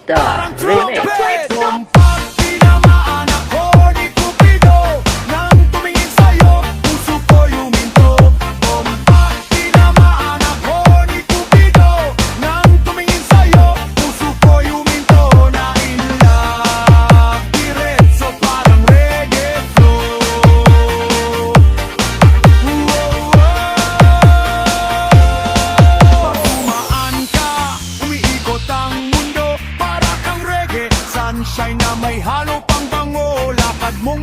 The Remix. Pag tinamaan ako ni Cupido, nang tumingin sa'yo, puso ko yuminto. Pag tinamaan ako ni Cupido, nang tumingin sa'yo, puso ko yuminto. Na in love, diretso parang reggae flow. Pagdumaan ka, umiikot ang mundo, para kang reggae sunshine na may halo pang bango. Lakad mong